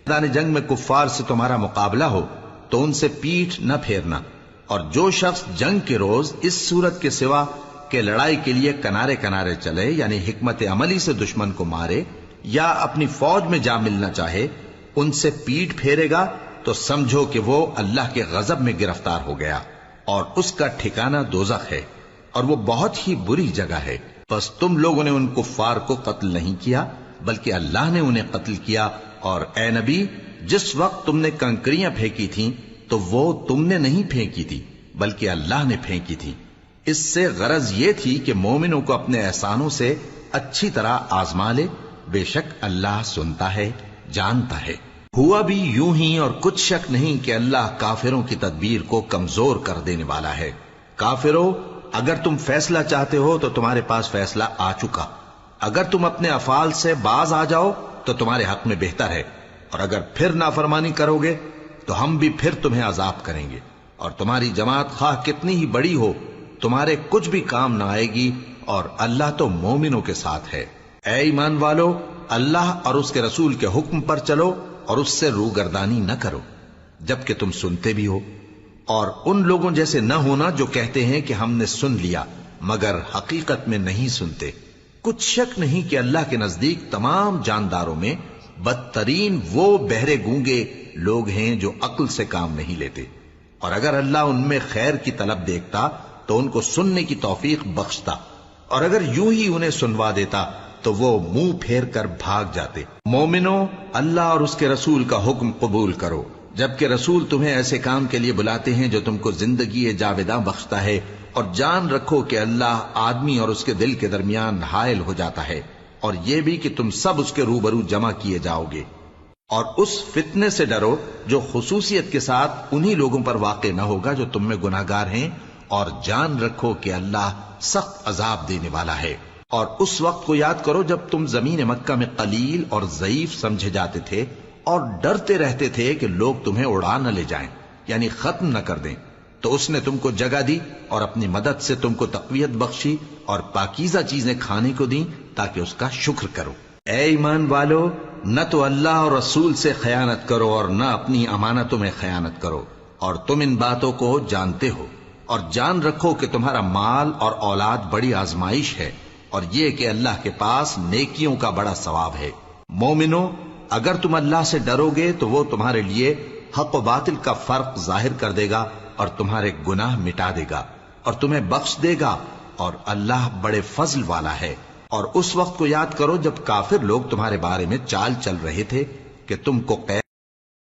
میدان جنگ میں کفار سے تمہارا مقابلہ ہو تو ان سے پیٹھ نہ پھیرنا، اور جو شخص جنگ کے روز اس صورت کے سوا کہ لڑائی کے لیے کنارے کنارے چلے، یعنی حکمت عملی سے دشمن کو مارے یا اپنی فوج میں جا ملنا چاہے، ان سے پیٹ پھیرے گا تو سمجھو کہ وہ اللہ کے غضب میں گرفتار ہو گیا، اور اس کا ٹھکانہ دوزخ ہے، اور وہ بہت ہی بری جگہ ہے۔ بس تم لوگوں نے ان کفار کو قتل نہیں کیا بلکہ اللہ نے انہیں قتل کیا، اور اے نبی جس وقت تم نے کنکریاں پھینکی تھیں تو وہ تم نے نہیں پھینکی تھی بلکہ اللہ نے پھینکی تھی۔ اس سے غرض یہ تھی کہ مومنوں کو اپنے احسانوں سے اچھی طرح آزما لے، بے شک اللہ سنتا ہے، جانتا ہے۔ ہوا بھی یوں ہی، اور کچھ شک نہیں کہ اللہ کافروں کی تدبیر کو کمزور کر دینے والا ہے۔ کافروں، اگر تم فیصلہ چاہتے ہو تو تمہارے پاس فیصلہ آ چکا، اگر تم اپنے افعال سے باز آ جاؤ تو تمہارے حق میں بہتر ہے، اور اگر پھر نافرمانی کرو گے تو ہم بھی پھر تمہیں عذاب کریں گے، اور تمہاری جماعت خواہ کتنی ہی بڑی ہو تمہارے کچھ بھی کام نہ آئے گی، اور اللہ تو مومنوں کے ساتھ ہے۔ اے ایمان والو، اللہ اور اس کے رسول کے حکم پر چلو اور اس سے روگردانی نہ کرو جبکہ تم سنتے بھی ہو، اور ان لوگوں جیسے نہ ہونا جو کہتے ہیں کہ ہم نے سن لیا مگر حقیقت میں نہیں سنتے۔ کچھ شک نہیں کہ اللہ کے نزدیک تمام جانداروں میں بدترین وہ بہرے گونگے لوگ ہیں جو عقل سے کام نہیں لیتے، اور اگر اللہ ان میں خیر کی طلب دیکھتا تو ان کو سننے کی توفیق بخشتا، اور اگر یوں ہی انہیں سنوا دیتا تو وہ منہ پھیر کر بھاگ جاتے۔ مومنوں، اللہ اور اس کے رسول کا حکم قبول کرو، جبکہ رسول تمہیں ایسے کام کے لیے بلاتے ہیں جو تم کو زندگی جاوداں بخشتا ہے، اور جان رکھو کہ اللہ آدمی اور اس کے دل کے درمیان حائل ہو جاتا ہے، اور یہ بھی کہ تم سب اس کے روبرو جمع کیے جاؤ گے۔ اور اس فتنے سے ڈرو جو خصوصیت کے ساتھ انہی لوگوں پر واقع نہ ہوگا جو تم میں گناہگار ہیں، اور جان رکھو کہ اللہ سخت عذاب دینے والا ہے۔ اور اس وقت کو یاد کرو جب تم زمین مکہ میں قلیل اور ضعیف سمجھے جاتے تھے اور ڈرتے رہتے تھے کہ لوگ تمہیں اڑا نہ لے جائیں، یعنی ختم نہ کر دیں، تو اس نے تم کو جگہ دی اور اپنی مدد سے تم کو تقویت بخشی اور پاکیزہ چیزیں کھانے کو دیں تاکہ اس کا شکر کرو۔ اے ایمان والو، نہ تو اللہ اور رسول سے خیانت کرو اور نہ اپنی امانتوں میں خیانت کرو، اور تم ان باتوں کو جانتے ہو، اور جان رکھو کہ تمہارا مال اور اولاد بڑی آزمائش ہے، اور یہ کہ اللہ کے پاس نیکیوں کا بڑا ثواب ہے۔ مومنو، اگر تم اللہ سے ڈرو گے تو وہ تمہارے لیے حق و باطل کا فرق ظاہر کر دے گا اور تمہارے گناہ مٹا دے گا اور تمہیں بخش دے گا، اور اللہ بڑے فضل والا ہے۔ اور اس وقت کو یاد کرو جب کافر لوگ تمہارے بارے میں چال چل رہے تھے کہ تم کو قید